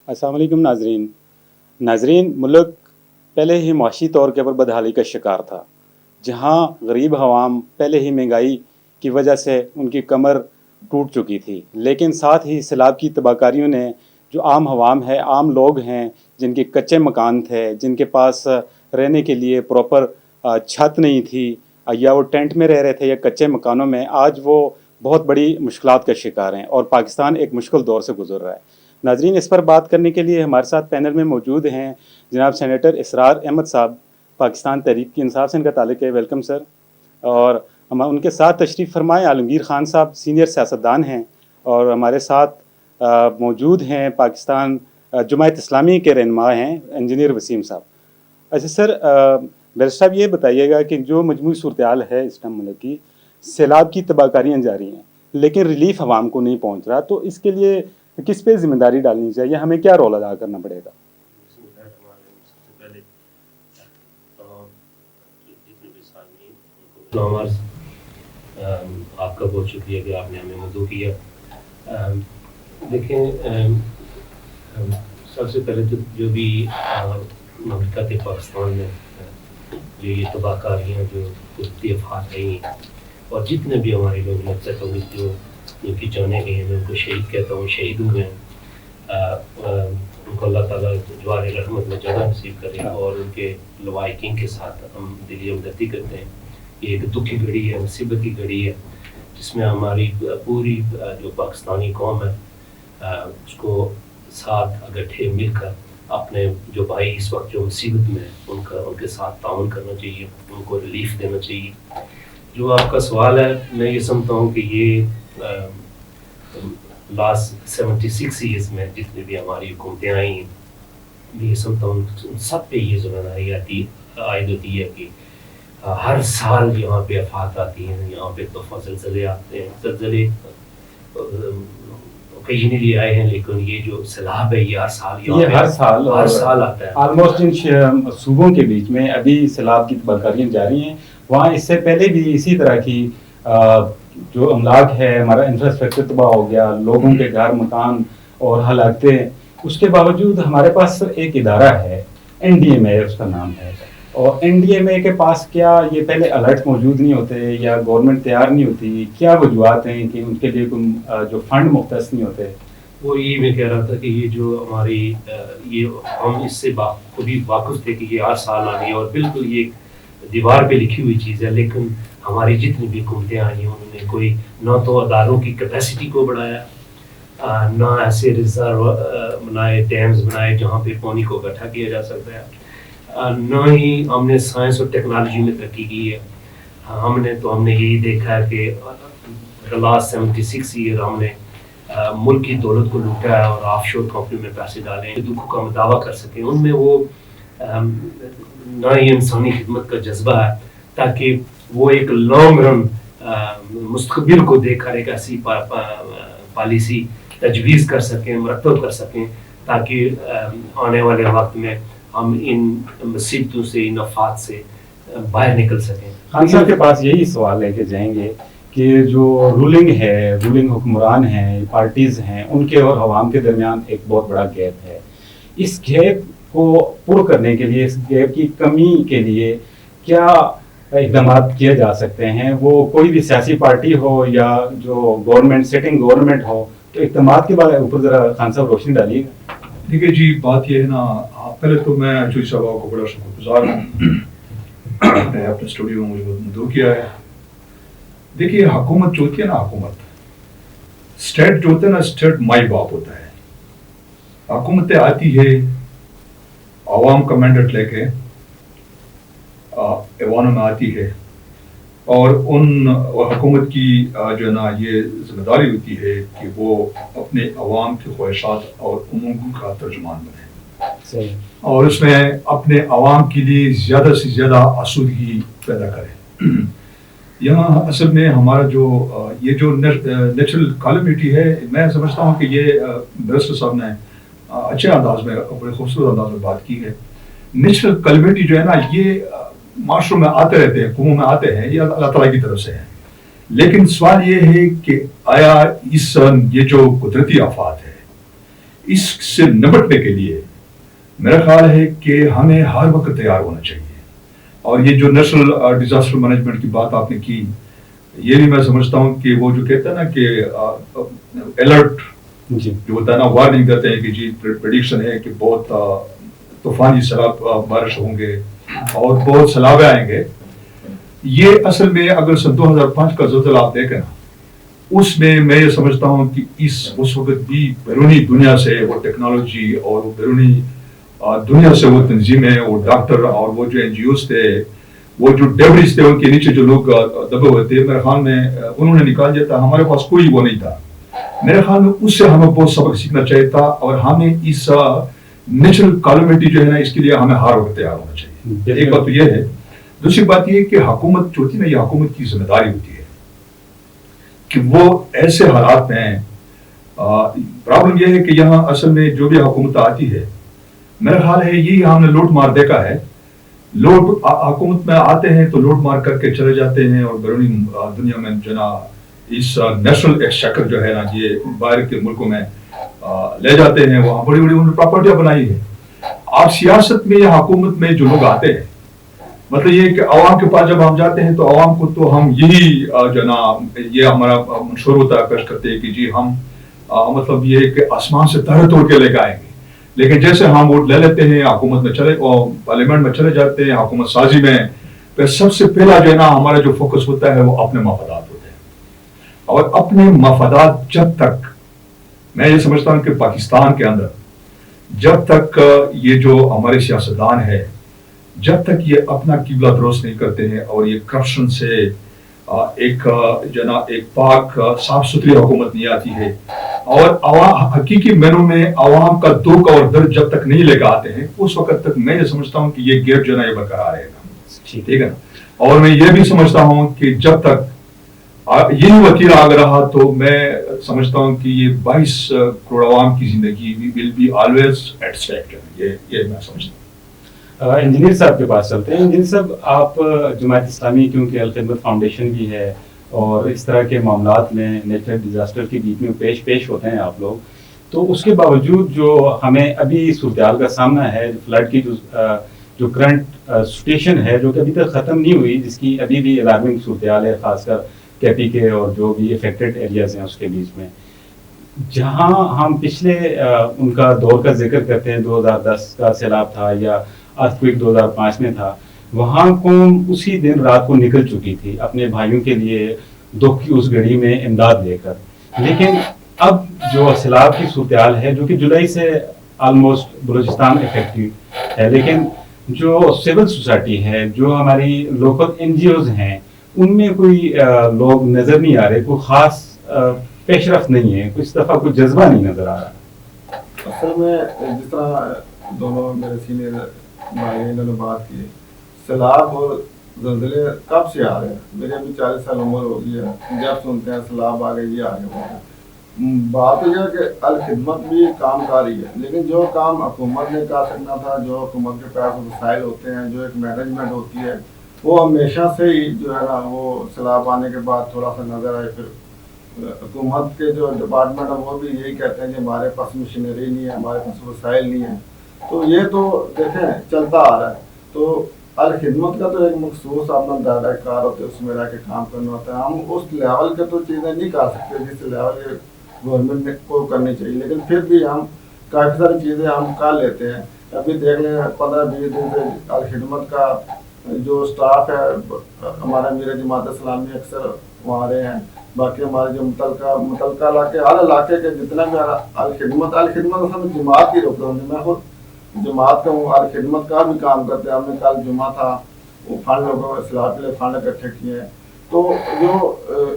السلام علیکم ناظرین ملک پہلے ہی معاشی طور کے پر بدحالی کا شکار تھا، جہاں غریب عوام پہلے ہی مہنگائی کی وجہ سے ان کی کمر ٹوٹ چکی تھی، لیکن ساتھ ہی سیلاب کی تباہ کاریوں نے جو عام عوام ہے، عام لوگ ہیں جن کے کچے مکان تھے، جن کے پاس رہنے کے لیے پراپر چھت نہیں تھی، یا وہ ٹینٹ میں رہ رہے تھے یا کچے مکانوں میں، آج وہ بہت بڑی مشکلات کا شکار ہیں اور پاکستان ایک مشکل دور سے گزر رہا ہے۔ ناظرین، اس پر بات کرنے کے لیے ہمارے ساتھ پینل میں موجود ہیں جناب سینیٹر اسرار احمد صاحب، پاکستان تحریک انصاف سے ان کا تعلق ہے، ویلکم سر۔ اور ہم ان کے ساتھ تشریف فرمائے عالمگیر خان صاحب، سینئر سیاستدان ہیں، اور ہمارے ساتھ موجود ہیں پاکستان جماعت اسلامی کے رہنما ہیں انجینئر وسیم صاحب۔ اچھا سر، بیرسٹر صاحب یہ بتائیے گا کہ جو مجموعی صورتحال ہے اس ٹائم ملک کی، سیلاب کی تباہ کاریاں جاری ہیں لیکن ریلیف عوام کو نہیں پہنچ رہا، تو اس کے لیے کس پہ ذمہ داری ڈالنی چاہیے، ہمیں کیا رول ادا کرنا پڑے گا؟ سب سے پہلے جتنے بھی سامعین ان کو آپ کا بہت شکریہ کہ آپ نے ہمیں مدعو کیا۔ دیکھیں، سب سے پہلے تو جو بھی مملکت پاکستان میں جو یہ تباہ کاریاں جو قدرتی آفات رہی ہیں، اور جتنے بھی ہمارے لوگ لگتا ہے جو ان کی جانیں گئی ہیں، میں ان کو شہید کہتا ہوں، شہید ہوئے ہیں، ان کو اللہ تعالیٰ جوار رحمت میں جگہ نصیب کرے، اور ان کے لوائقین کے ساتھ ہم دلی ہمدردی کرتے ہیں۔ یہ ایک دکھ کی گھڑی ہے، مصیبت کی گھڑی ہے، جس میں ہماری پوری جو پاکستانی قوم ہے اس کو ساتھ اکٹھے مل کر اپنے جو بھائی اس وقت جو مصیبت میں ہیں ان کے ساتھ تعاون کرنا چاہیے، ان کو ریلیف دینا چاہیے۔ جو آپ کا سوال ہے، میں یہ سمجھتا ہوں کہ یہ لاسٹ 76 ایئرس میں جتنی بھی ہماری حکومتیں آئی ہیں، میں یہ سمجھتا ہوں ان سب پہ یہ ذمہ داری عائد ہوتی ہے کہ ہر سال یہاں پہ آفات آتی ہیں، یہاں پہ دفعہ زلزلے آتے ہیں، زلزلے اوکیجنلی آئے ہیں، لیکن یہ جو سیلاب ہے یہ ہر سال آتا ہے۔ آلموسٹ ان صوبوں کے بیچ میں ابھی سیلاب کی تباہ کاریاں جاری ہیں، وہاں اس سے پہلے بھی اسی طرح کی جو املاک ہے، ہمارا انفراسٹرکچر تباہ ہو گیا، لوگوں کے گھر مکان اور ہلاکتیں، اس کے باوجود ہمارے پاس ایک ادارہ ہے NDMA اس کا نام ہے، اور NDMA کے پاس کیا یہ پہلے الرٹ موجود نہیں ہوتے یا گورنمنٹ تیار نہیں ہوتی؟ کیا وجوہات ہیں کہ ان کے لیے کوئی جو فنڈ مختص نہیں ہوتے؟ وہ یہی میں کہہ رہا تھا کہ یہ جو ہماری یہ ہم اس سے خودی واقف تھے کہ یہ ہر سال آنی ہے، اور بالکل یہ دیوار پہ لکھی ہوئی چیز ہے، لیکن ہماری جتنی بھی حکومتیں آئی ہیں انہوں نے کوئی نہ تو اداروں کی کیپیسٹی کو بڑھایا، نہ ایسے ریزرو بنائے، ڈیمز بنائے جہاں پہ پانی کو اکٹھا کیا جا سکتا ہے، نہ ہی ہم نے سائنس اور ٹیکنالوجی میں ترقی کی ہے۔ ہم نے یہی دیکھا ہے کہ لاسٹ 76 ایئر ہم نے ملک کی دولت کو لوٹا ہے اور آف شور کمپنی میں پیسے ڈالے ہیں، دکھوں کا مداوع کر سکیں۔ ان میں وہ نہ ہی انسانی خدمت کا جذبہ ہے، تاکہ وہ ایک لانگ رن مستقبل کو دیکھ کر ایک ایسی پالیسی تجویز کر سکیں، مرتب کر سکیں، تاکہ آنے والے وقت میں ہم ان مصیبتوں سے، ان آفات سے باہر نکل سکیں۔ خان صاحب کے پاس یہی سوال لے کے جائیں گے کہ جو رولنگ حکمران ہیں، پارٹیز ہیں، ان کے اور عوام کے درمیان ایک بہت بڑا گیپ ہے۔ اس گیپ کو پر کرنے کے لیے، اس گیپ کی کمی کے لیے کیا اقدامات کیے جا سکتے ہیں؟ وہ کوئی بھی سیاسی پارٹی ہو یا جو گورنمنٹ، سٹنگ گورنمنٹ ہو، تو اقدامات کے بارے اوپر ذرا خان صاحب روشنی ڈالیے گا۔ دیکھیے جی، بات یہ ہے نا، پہلے تو میں چوئی صاحب کو بڑا شکر گزار ہوں، نے اپنے اسٹوڈیو میں مجھے مدعو کیا ہے۔ دیکھیے، حکومت جو ہوتی ہے نا، حکومت اسٹیٹ جو ہوتا ہے نا، اسٹیٹ مائی باپ ہوتا ہے۔ حکومتیں آتی ہے عوام کا مینڈیٹ لے کے، ایوانوں میں آتی ہے، اور ان حکومت کی جو ہے نا یہ ذمہ داری ہوتی ہے کہ وہ اپنے عوام کی خواہشات اور امنگوں کا ترجمان بنے، اور اس میں اپنے عوام کے لیے زیادہ سے زیادہ آسودگی پیدا کرے۔ یہاں اصل میں ہمارا یہ جو نیچرل کیلمٹی ہے، میں سمجھتا ہوں کہ یہ بیرسٹر صاحب نے اچھے انداز میں، بڑے خوبصورت انداز میں بات کی ہے۔ نیچرل کیلمٹی جو ہے نا، یہ معاشروں میں آتے رہتے ہیں، قوموں میں آتے ہیں، یہ اللہ تعالیٰ کی طرف سے ہے، لیکن سوال یہ ہے کہ آیا یہ جو قدرتی آفات ہے، اس سے نمٹنے کے لیے میرا خیال ہے کہ ہمیں ہر وقت تیار ہونا چاہیے. اور یہ جو نیشنل ڈیزاسٹر مینجمنٹ کی بات آپ نے کی, یہ بھی میں سمجھتا ہوں کہ وہ جو کہتے ہیں نا کہ الرٹ جو ہوتا ہے نا, وارننگ دیتے ہیں کہ جی پریڈکشن ہے کہ بہت طوفانی سیلاب بارش ہوں گے اور بہت سیلاب آئیں گے. یہ اصل میں اگر سن 2005 کا زلزلہ آپ دیکھیں نا, اس میں میں یہ سمجھتا ہوں کہ اس وقت بھی بیرونی دنیا سے وہ ٹیکنالوجی اور وہ بیرونی دنیا سے وہ تنظیمیں, وہ ڈاکٹر اور وہ جو NGOs تھے, وہ جو ڈیبریز تھے ان کے نیچے جو لوگ دبے ہوئے تھے, میرے خیال میں انہوں نے نکال دیا تھا. ہمارے پاس کوئی وہ نہیں تھا. میرے خیال میں اس سے ہمیں بہت سبق سیکھنا چاہیے تھا, اور ہمیں اس نیچرل کالمیٹی جو ہے نا, اس کے لیے ہمیں ہر وقت تیار ہونا چاہیے. ایک بات تو یہ ہے. دوسری بات یہ کہ حکومت جو ہوتی ہے نا, یہ حکومت کی ذمہ داری ہوتی ہے کہ وہ ایسے حالات میں, پرابلم یہ ہے کہ یہاں اصل میں جو بھی حکومت آتی ہے, میرا خیال ہے یہی ہم نے لوٹ مار دیکھا ہے. لوگ حکومت میں آتے ہیں تو لوٹ مار کر کے چلے جاتے ہیں, اور بیرونی دنیا میں جو نا اس نیشنل ایکسچیکر جو ہے نا, یہ باہر کے ملکوں میں لے جاتے ہیں, وہاں بڑی بڑی انہوں نے پراپرٹیاں بنائی ہیں. آپ سیاست میں یا حکومت میں جو لوگ آتے ہیں, مطلب یہ کہ عوام کے پاس جب ہم جاتے ہیں تو عوام کو تو ہم یہی جو نا یہ ہمارا منشور ہوتا ہے, پیش کرتے ہیں کہ جی ہم مطلب یہ کہ آسمان سے تارے توڑ کے لے کے آئیں گے. لیکن جیسے ہم ووٹ لے لیتے ہیں, حکومت میں چلے پارلیمنٹ میں چلے جاتے ہیں, حکومت سازی میں, پھر سب سے پہلا جو ہے نا ہمارا جو فوکس ہوتا ہے وہ اپنے مفادات ہوتے ہیں. اور اپنے مفادات جب تک, میں یہ سمجھتا ہوں کہ پاکستان کے اندر جب تک یہ جو ہمارے سیاستدان ہے, جب تک یہ اپنا قبلہ درست نہیں کرتے ہیں اور یہ کرپشن سے ایک ایک پاک صاف ستھری حکومت نہیں آتی ہے, اور حقیقی مینوں میں عوام کا دکھ اور درد جب تک نہیں لے کے آتے ہیں, اس وقت تک میں یہ سمجھتا ہوں کہ یہ گیپ جو ہے نا یہ برقرار رہے گا. ٹھیک ہے نا. اور میں یہ بھی سمجھتا ہوں کہ جب تک یہی وتیرہ آگے رہا تو میں سمجھتا ہوں کہ یہ 22 کروڑ عوام کی زندگی will be always at stake. یہ میں سمجھتا ہوں. انجینئر صاحب کے پاس چلتے ہیں. انجینئر صاحب, آپ جماعت اسلامی کیونکہ الخدمت فاؤنڈیشن بھی ہے اور اس طرح کے معاملات میں نیچرل ڈیزاسٹر کے بیچ میں پیش ہوتے ہیں آپ لوگ, تو اس کے باوجود جو ہمیں ابھی صورتحال کا سامنا ہے, فلڈ کی جو کرنٹ سچویشن ہے جو کہ ابھی تک ختم نہیں ہوئی, جس کی ابھی بھی الارمنگ صورتحال ہے, خاص کر کیپی کے اور جو بھی افیکٹڈ ایریاز ہیں اس کے بیچ میں, جہاں ہم پچھلے ان کا دور کا ذکر کرتے ہیں, 2010 کا سیلاب تھا یا ارتھکویک 2005 میں تھا, وہاں قوم اسی دن رات کو نکل چکی تھی اپنے بھائیوں کے لیے دکھ کی اس گھڑی میں امداد لے کر. لیکن اب جو سیلاب کی صورتحال ہے جو کہ جولائی سے آلموسٹ بلوچستان افیکٹڈ ہے, لیکن جو سول سوسائٹی ہے, جو ہماری لوکل NGOs ہیں, ان میں کوئی لوگ نظر نہیں آ رہے, کوئی خاص پیش رفت نہیں ہے, کچھ دفعہ کوئی جذبہ نہیں نظر آ رہا. اصل میں جس طرح دونوں میرے سینئر بھائی نے بات کی, سیلاب اور زلزلے کب سے آ رہے ہیں. میری ابھی 40 سال عمر ہو گئی ہے, جب سنتے ہیں سیلاب آ گئے, یہ آ گئے. بات یہ ہے کہ الخدمت بھی کام کاری ہے, لیکن جو کام حکومت نے کر سکنا تھا, جو حکومت کے پاس وسائل ہوتے ہیں, جو ایک مینجمنٹ ہوتی ہے, وہ ہمیشہ سے ہی جو ہے نا وہ سیلاب آنے کے بعد تھوڑا سا نظر آئے. پھر حکومت کے جو ڈپارٹمنٹ ہیں وہ بھی یہی کہتے ہیں کہ ہمارے پاس مشینری نہیں ہے, ہمارے پاس وسائل نہیں ہے. تو یہ تو دیکھیں چلتا آ رہا ہے. تو الخدمت کا تو ایک مخصوص اپنا دائرہ کار ہوتا ہے, اس میں رہ کے کام کرنا ہوتا ہے. ہم اس لیول کے تو چیزیں نہیں کر سکتے جس لیول گورنمنٹ کو کرنی چاہیے, لیکن پھر بھی ہم کافی ساری چیزیں ہم کر لیتے ہیں. ابھی دیکھ لیں 15-20 دن سے الخدمت کا جو سٹاف ہے ہمارا میرے جماعت اسلامی اکثر وہاں رہے ہیں. باقی ہمارے جو متعلقہ علاقے, ہر علاقے کے جتنا بھی الخدمت اصل میں جماعت کی رکن ہے. میں خود جماعت کا ہوں, الخدمت کا بھی کام کرتے ہیں. ہم نے کل جمعہ تھا, وہ فنڈ لوگوں اصلاح کے لیے فنڈ اکٹھے کیے ہیں. تو جو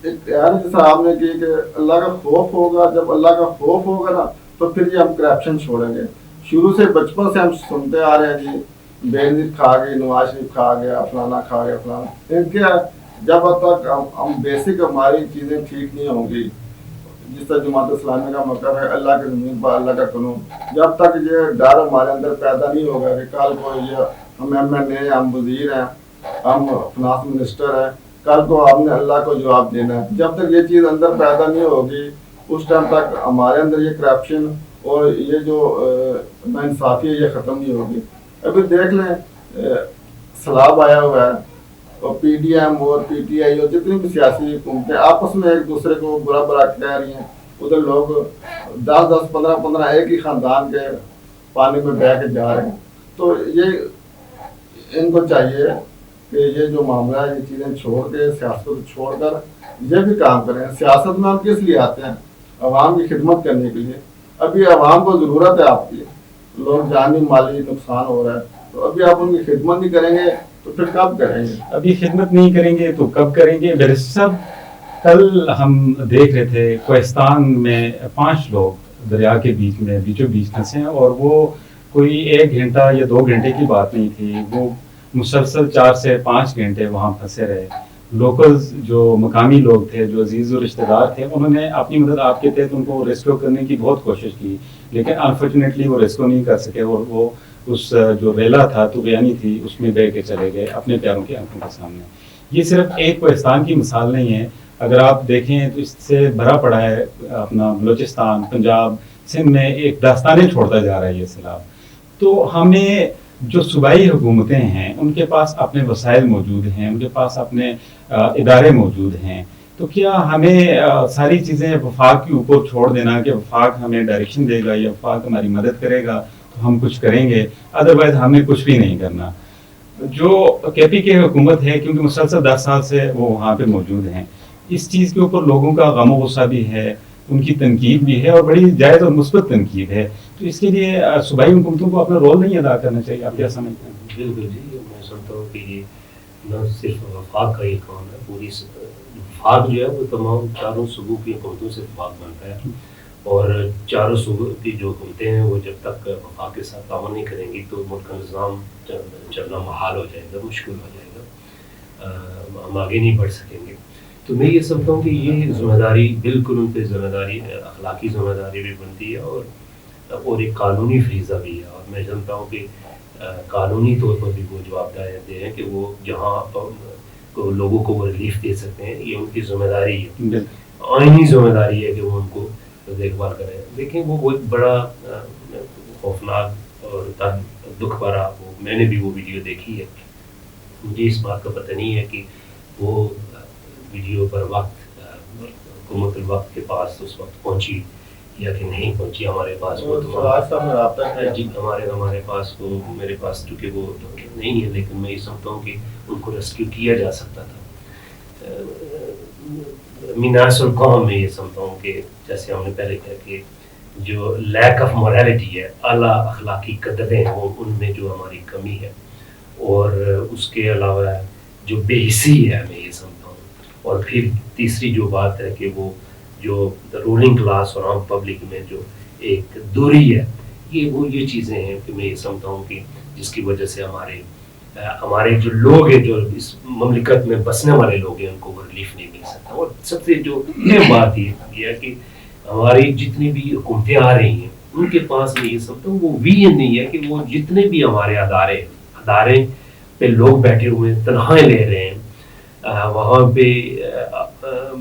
جیسا آپ نے کی کہ اللہ کا خوف ہوگا, جب اللہ کا خوف ہوگا نا تو پھر یہ ہم کرپشن چھوڑیں گے. شروع سے بچپن سے ہم سنتے آ رہے ہیں جی بے نظیر کھا گئی, نواز شریف کھا گیا, فلانا کھا گیا, فلانا. لیکن کیا جب تک ہم بیسک ہماری چیزیں ٹھیک نہیں ہوں گی, جس طرح جماعت اسلامی کا مطلب ہے اللہ کے زمین پر اللہ کا قانون, جب تک یہ ڈر ہمارے اندر پیدا نہیں ہوگا کہ کل کو یہ ہم MNA ہیں, ہم وزیر ہیں, ہم فنانس منسٹر ہیں, کل کو ہم نے اللہ کو جواب دینا ہے, جب تک یہ چیز اندر پیدا نہیں ہوگی اس ٹائم تک ہمارے اندر یہ کرپشن اور یہ جو ناانصافی ہے یہ ختم نہیں ہوگی. ابھی دیکھ لیں سیلاب آیا ہوا ہے اور پی ڈی ایم اور پی ٹی آئی اور جتنی بھی سیاسی حکومتیں آپس میں ایک دوسرے کو برا برا کہہ رہی ہیں. ادھر لوگ 10 15 ایک ہی خاندان کے پانی میں بہہ کے جا رہے ہیں. تو یہ ان کو چاہیے کہ یہ جو معاملہ ہے یہ چیزیں چھوڑ کے سیاست کو چھوڑ کر یہ بھی کام کریں. سیاست میں ہم کس لیے آتے ہیں؟ عوام کی خدمت کرنے کے لیے. ابھی عوام کو ضرورت ہے آپ کی, لوگ جانی مالی نقصان ہو رہا ہے, تو ابھی آپ ان کی خدمت نہیں کریں گے تو پھر کب کریں گے؟ ابھی خدمت نہیں کریں گے تو کب کریں گے؟ میرے سب کل ہم دیکھ رہے تھے کوہستان میں 5 لوگ دریا کے بیچ میں بیچوں بیچ پھنسے ہیں, اور وہ کوئی 1 گھنٹہ یا 2 گھنٹے کی بات نہیں تھی, وہ مسلسل 4 سے 5 گھنٹے وہاں پھنسے رہے. لوکلز جو مقامی لوگ تھے, جو عزیز و رشتہ دار تھے, انہوں نے اپنی مدد آپ کے تحت ان کو ریسکیو کرنے کی بہت کوشش کی, لیکن انفارچونیٹلی وہ ریسکیو نہیں کر سکے, اور وہ اس جو ویلا تھا تو بیانی تھی اس میں بہ کے چلے گئے اپنے پیاروں کی آنکھوں کے سامنے. یہ صرف ایک کوہستان کی مثال نہیں ہے, اگر آپ دیکھیں تو اس سے بھرا پڑا ہے اپنا بلوچستان, پنجاب, سندھ میں ایک داستانیں چھوڑتا جا رہا ہے یہ سیلاب. تو ہمیں جو صوبائی حکومتیں ہیں ان کے پاس اپنے وسائل موجود ہیں, ان کے پاس اپنے ادارے موجود ہیں, تو کیا ہمیں ساری چیزیں وفاق کے اوپر چھوڑ دینا کہ وفاق ہمیں ڈائریکشن دے گا یا وفاق ہماری مدد کرے گا تو ہم کچھ کریں گے, ادروائز ہمیں کچھ بھی نہیں کرنا. جو کے پی کے حکومت ہے, کیونکہ مسلسل 10 سال سے وہ وہاں پہ موجود ہیں, اس چیز کے اوپر لوگوں کا غم و غصہ بھی ہے, ان کی تنقید بھی ہے, اور بڑی جائز اور مثبت تنقید ہے. تو اس کے لیے صوبائی حکومتوں کو اپنا رول نہیں ادا کرنا چاہیے. آپ کیا سمجھتے ہیں؟ بالکل جی, میں سمجھتا ہوں کہ یہ نہ صرف وفاق کا یہ کام ہے, پوری وفاق جو ہے وہ تمام 4 صوبوں کی حکومتوں سے وفاق بنتا ہے, اور 4 صوبوں کی جو حکومتیں ہیں وہ جب تک وفاق کے ساتھ تعاون نہیں کریں گی تو ملک کا نظام چلنا محال ہو جائے گا, مشکل ہو جائے گا, ہم آگے نہیں بڑھ سکیں گے. تو میں یہ سمجھتا ہوں کہ یہ ذمہ داری بالکل ان پہ ذمہ داری, اخلاقی ذمہ داری بھی بنتی ہے اور ایک قانونی فریضہ بھی ہے. اور میں جانتا ہوں کہ قانونی طور پر بھی وہ جواب دہ ہیں کہ وہ جہاں لوگوں کو وہ ریلیف دے سکتے ہیں, یہ ان کی ذمہ داری ہے, آئینی ذمہ داری ہے کہ وہ ان کو دیکھ بھال کریں. دیکھیں وہ بہت بڑا خوفناک اور دکھ بھرا, میں نے بھی وہ ویڈیو دیکھی ہے. مجھے اس بات کا پتہ نہیں ہے کہ وہ ویڈیو پر وقت حکومت الوقت کے پاس اس وقت پہنچی یا کہ نہیں پہنچی. ہمارے پاس وہ جی ہمارے پاس وہ, میرے پاس چونکہ وہ نہیں ہے, لیکن میں یہ سمجھتا ہوں کہ ان کو ریسکیو کیا جا سکتا تھا. میناس القوم میں یہ سمجھتا ہوں کہ جیسے ہم نے پہلے کہا کہ جو لیک آف مورالٹی ہے, اعلیٰ اخلاقی قدریں وہ ان میں جو ہماری کمی ہے, اور اس کے علاوہ جو بے حسی ہے, میں یہ سمجھتا ہوں. اور پھر تیسری جو بات ہے کہ وہ جو رولنگ کلاس اور عام پبلک میں جو ایک دوری ہے, یہ چیزیں ہیں کہ میں یہ سمجھتا ہوں کہ جس کی وجہ سے ہمارے جو لوگ ہیں, جو اس مملکت میں بسنے والے لوگ ہیں, ان کو وہ ریلیف نہیں مل سکتا. اور سب سے جو اہم بات یہ ہے کہ ہماری جتنی بھی حکومتیں آ رہی ہیں ان کے پاس میں یہ سمجھتا ہوں وہ ویژن نہیں ہے کہ وہ جتنے بھی ہمارے ادارے پہ لوگ بیٹھے ہوئے تنخواہیں لے رہے ہیں, وہاں پہ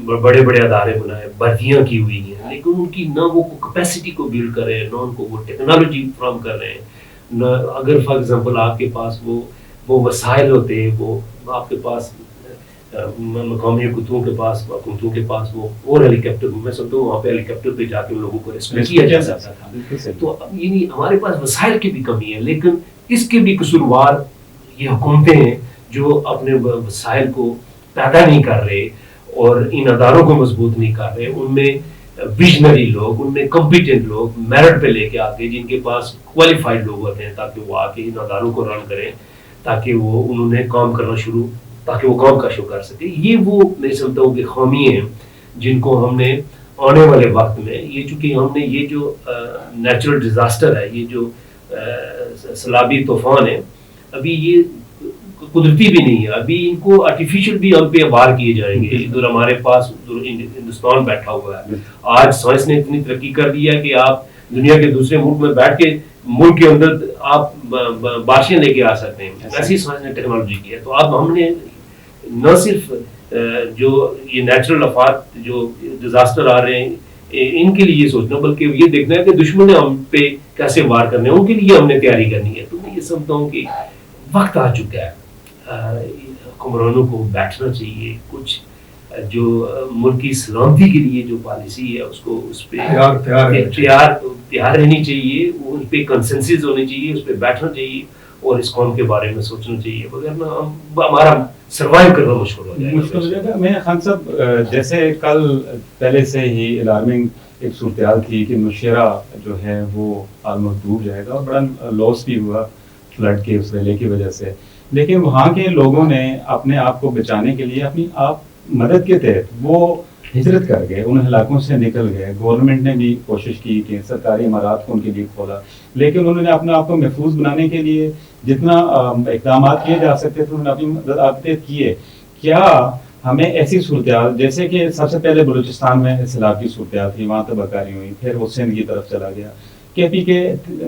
بڑے بڑے ادارے بنائے, بھرتیاں کی ہوئی ہیں, لیکن ان کی نہ وہ کیپیسٹی کو بلڈ کر رہے ہیں, نہ ان کو وہ ٹیکنالوجی فراہم کر رہے ہیں, نہ اگر فار ایگزامپل آپ کے پاس وہ وسائل ہوتے, وہ آپ کے پاس مقامی حکومتوں کے پاس وہ اور ہیلی کاپٹر, میں سمجھتا ہوں وہاں پہ ہیلی کاپٹر پہ جا کے ان لوگوں کو ریسکیو کیا جا سکتا تھا. تو یعنی ہمارے پاس وسائل کی بھی کمی ہے, لیکن اس کے بھی قصوروار یہ حکومتیں ہیں جو اپنے وسائل کو پیدا نہیں کر رہے اور ان اداروں کو مضبوط نہیں کر رہے. ان میں ویژنری لوگ, ان میں کمپیٹنٹ لوگ میرٹ پہ لے کے آتے, جن کے پاس کوالیفائڈ لوگ ہوتے ہیں, تاکہ وہ آ کے ان اداروں کو رن کریں, تاکہ وہ انہوں نے کام کرنا شروع, تاکہ وہ کام کا شروع کر سکے. یہ وہ میں سمجھتا ہوں کہ خامی ہیں جن کو ہم نے آنے والے وقت میں, یہ چونکہ ہم نے یہ جو نیچرل ڈیزاسٹر ہے, یہ جو سیلابی طوفان ہے, ابھی یہ قدرتی بھی نہیں ہے, ابھی ان کو آرٹیفیشل بھی ہم پہ وار کیے جائیں گے. ادھر ہمارے پاس ہندوستان بیٹھا ہوا ہے, آج سائنس نے اتنی ترقی کر دی ہے کہ آپ دنیا کے دوسرے ملک میں بیٹھ کے ملک کے اندر آپ بارشیں لے کے آ سکتے ہیں, ایسی سائنس نے ٹیکنالوجی کی ہے. تو اب ہم نے نہ صرف جو یہ نیچرل آفات جو ڈیزاسٹر آ رہے ہیں ان کے لیے سوچنا بلکہ یہ دیکھنا ہے کہ دشمن نے ہم پہ کیسے وار کرنے ہیں، ان کے لیے ہم نے تیاری کرنی ہے. تو میں یہ سمجھتا ہوں کہ وقت آ چکا ہے، حکمرانوں کو بیٹھنا چاہیے، کچھ جو ملک کی سلامتی کے لیے جو پالیسی ہے اس کو اس پہ تیار رہنی چاہیے، ان پہ کنسنسس ہونی چاہیے، اس پہ بیٹھنا چاہیے اور اس قوم کے بارے میں سوچنا چاہیے، وغیرہ ہمارا سروائیو کرنا مشکل ہو جائے گا. میں خان صاحب جیسے کل پہلے سے ہی الارمنگ ایک صورتحال تھی کہ نوشیرہ جو ہے وہ آلموسٹ ڈوب جائے گا اور بڑا لاس بھی ہوا فلڈ کے اس ریلے کی وجہ سے، لیکن وہاں کے لوگوں نے اپنے آپ کو بچانے کے لیے اپنی آپ مدد کے تحت وہ ہجرت کر گئے، ان علاقوں سے نکل گئے. گورنمنٹ نے بھی کوشش کی کہ سرکاری عمارات کو ان کے لیے کھولا، لیکن انہوں نے اپنے آپ کو محفوظ بنانے کے لیے جتنا اقدامات کیے جا سکتے تھے انہوں نے اپنی مدد کیے. کیا ہمیں ایسی صورتحال جیسے کہ سب سے پہلے بلوچستان میں سیلاب کی صورتحال تھی، وہاں تباہکاری ہوئی، پھر وہ سندھ کی طرف چلا گیا، کے پی کے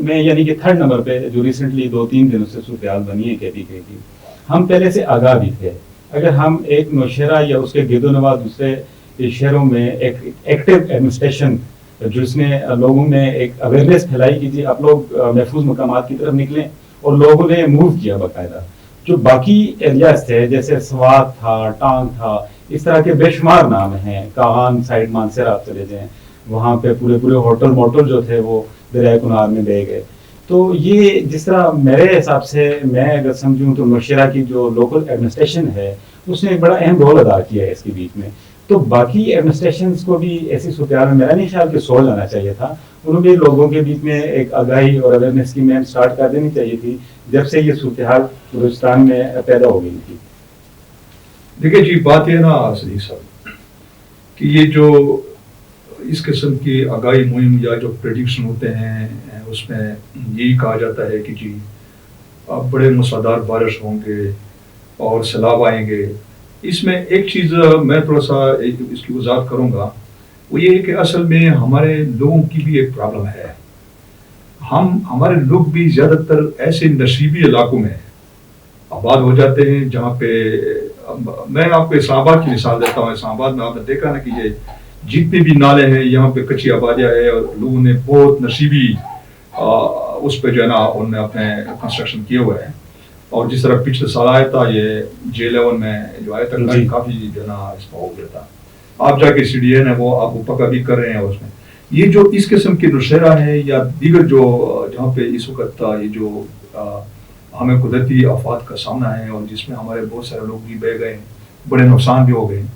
میں یعنی کہ 3rd نمبر پہ جو ریسنٹلی 2-3 دنوں سے صورتحال بنی ہے کے پی کے کی، ہم پہلے سے آگاہ بھی تھے. اگر ہم ایک نوشیرہ یا اس کے گرد و نواح دوسرے شہروں میں ایک ایکٹیو ایڈمنسٹریشن جس میں لوگوں نے ایک اویئرنیس پھیلائی کہ جی آپ لوگ محفوظ مقامات کی طرف نکلیں، اور لوگوں نے موو کیا باقاعدہ. جو باقی ایریاز تھے جیسے سوات تھا، ٹانگ تھا، اس طرح کے بے شمار نام ہیں، کاغان سائڈ مانسر آپ چلے جائیں، وہاں پہ پورے ہوٹل موٹل جو تھے وہ دریائے کنار میں بہہ گئے. تو یہ جس طرح میرے حساب سے میں اگر سمجھوں تو نوشیرہ کی جو لوکل ایڈمنسٹریشن ہے اس نے ایک بڑا اہم رول ادا کیا ہے اس کے بیچ میں. تو باقی ایڈمنسٹریشنز کو بھی ایسی صورتحال میں میرا نہیں خیال کہ سوچ جانا چاہیے تھا، انہوں بھی لوگوں کے بیچ میں ایک آگاہی اور اویئرنیس کی مہم سٹارٹ کر دینی چاہیے تھی جب سے یہ صورتحال بلوچستان میں پیدا ہو گئی تھی. دیکھیے جی بات یہ نا صدیق صاحب کہ یہ جو اس قسم کی آگاہی مہم یا جو پریڈکشن ہوتے ہیں اس میں یہی کہا جاتا ہے کہ جی اب بڑے موسلادھار بارش ہوں گے اور سیلاب آئیں گے. اس میں ایک چیز میں تھوڑا سا اس کی وضاحت کروں گا، وہ یہ ہے کہ اصل میں ہمارے لوگوں کی بھی ایک پرابلم ہے. ہمارے لوگ بھی زیادہ تر ایسے نشیبی علاقوں میں آباد ہو جاتے ہیں جہاں پہ میں آپ کو اسلام آباد کی مثال دیتا ہوں. اسلام آباد میں آپ نے دیکھا نا کہ یہ جتنے بھی نالے ہیں یہاں پہ کچی آبادیاں ہیں اور لوگوں نے بہت نشیبی اس پہ جو ہے نا انہوں نے اپنے کنسٹرکشن کیے ہوئے ہیں. اور جس طرح پچھلے سال آیا تھا یہ J11 میں جو آیا تھا کافی جو ہے نا اس میں ہو گیا تھا. آپ جا کے CDN ہے وہ آپ پکا بھی کر رہے ہیں. اس میں یہ جو اس قسم کے نوشیرہ ہے یا دیگر جو جہاں پہ اس وقت یہ جو ہمیں قدرتی آفات کا سامنا ہے اور جس میں ہمارے بہت سارے لوگ بھی بہ گئے ہیں، بڑے نقصان بھی ہو گئے ہیں،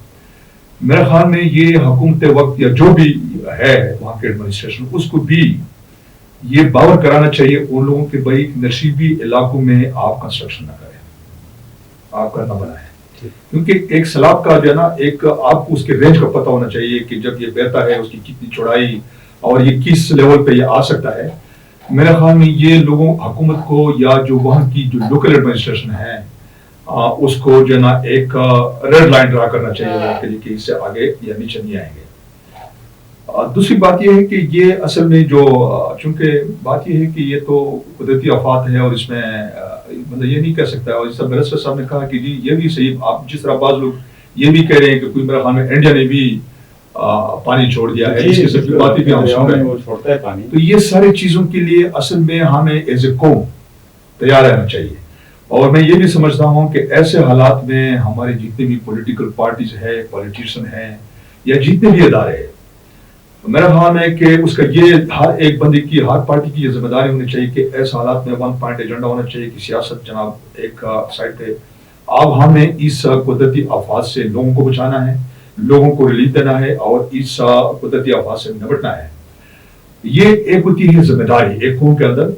میرے خیال میں یہ حکومت وقت یا جو بھی ہے وہاں کے ایڈمنسٹریشن اس کو بھی یہ باور کرانا چاہیے ان لوگوں کے بھائی نشیبی علاقوں میں آپ کنسٹرکشن نہ کریں، آپ کا نہ بنائیں. کیونکہ ایک سیلاب کا جو ہے نا ایک آپ کو اس کے رینج کا پتہ ہونا چاہیے کہ جب یہ بہتا ہے اس کی کتنی چوڑائی اور یہ کس لیول پہ یہ آ سکتا ہے. میرے خیال میں یہ لوگوں حکومت کو یا جو وہاں کی جو لوکل ایڈمنسٹریشن ہے اس کو جو ہے نا ایک ریڈ لائن ڈرا کرنا چاہیے کہ اس سے آگے یا نیچے نہیں آئیں گے. دوسری بات یہ ہے کہ یہ اصل میں جو چونکہ بات یہ ہے کہ یہ تو قدرتی آفات ہے اور اس میں مطلب یہ نہیں کہہ سکتا ہے. اور اس طرح میرے صاحب نے کہا کہ جی یہ بھی صحیح، آپ جس طرح بعض لوگ یہ بھی کہہ رہے ہیں کہ کوئی میرے خیال میں انڈیا نے بھی پانی چھوڑ دیا ہے، اس قسم کی باتیں بھی ہم سن رہے ہیں. تو یہ ساری چیزوں کے لیے اصل میں ہمیں ایز اے قوم تیار رہنا چاہیے. اور میں یہ بھی سمجھتا ہوں کہ ایسے حالات میں ہمارے جتنے بھی پولیٹیکل پارٹیز ہیں، پولیٹیشین ہیں یا جتنے بھی ادارے ہیں، میرا خیال ہے کہ اس کا یہ ہر ایک بندے کی، ہر پارٹی کی یہ ذمہ داری ہونی چاہیے کہ ایسے حالات میں 1 پوائنٹ ایجنڈا ہونا چاہیے کہ سیاست جناب ایک سائڈ پہ اب ہمیں اس قدرتی آفات سے لوگوں کو بچانا ہے، لوگوں کو ریلیف دینا ہے اور اس قدرتی آفات سے نمٹنا ہے. یہ ایک ہوتی ہے ذمہ داری ایک قوم کے اندر.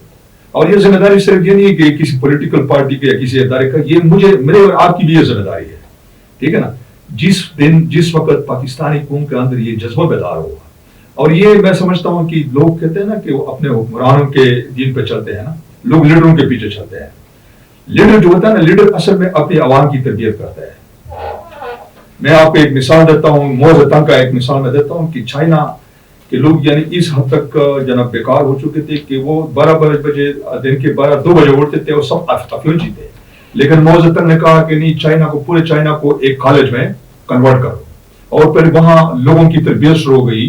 اور یہ ذمہ داری صرف یہ نہیں ہے کہ کسی پولیٹیکل پارٹی کے یا کسی ادارے کا، یہ میرے اور آپ کی بھی یہ ذمہ داری ہے. ٹھیک ہے نا. جس وقت پاکستانی قوم کے اندر یہ جذبہ بیدار ہوگا، اور یہ میں سمجھتا ہوں کہ لوگ کہتے ہیں نا کہ وہ اپنے حکمرانوں کے دین پہ چلتے ہیں نا، لوگ لیڈروں کے پیچھے چلتے ہیں. لیڈر جو ہوتا ہے نا، لیڈر اصل میں اپنی عوام کی تربیت کرتا ہے. میں آپ کو ایک مثال دیتا ہوں، مو زیتونگ کا ایک مثال میں دیتا ہوں کہ چائنا کے لوگ یعنی اس حد تک جناب بیکار ہو چکے تھے کہ وہ 12 بجے دن کے 2 بجے اٹھتے تھے اور سب افیون جیتے. لیکن مو زیتونگ نے کہا کہ نہیں، چائنا کو، پورے چائنا کو ایک کالج میں کنورٹ کرو، اور پھر وہاں لوگوں کی تربیت شروع ہو گئی.